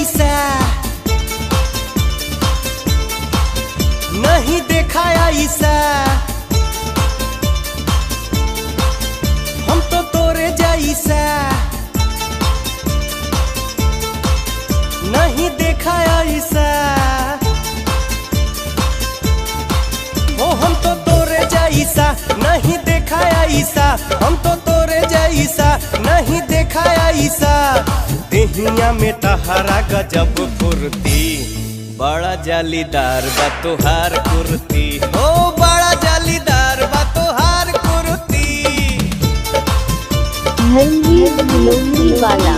ऐसा नहीं देखा ऐसा। हम तो तोरे जैसा नहीं देखा ऐसा। ओ हम तो तोरे जैसा नहीं देखा ऐसा। हम तो तोरे जैसा नहीं देखा ऐसा। देहिया में तहरा गजब फुर्ती, बड़ा जालीदार बा तोहार कुर्ती। ओ बड़ा जालीदार बा तोहार कुर्ती। धनवीर वाला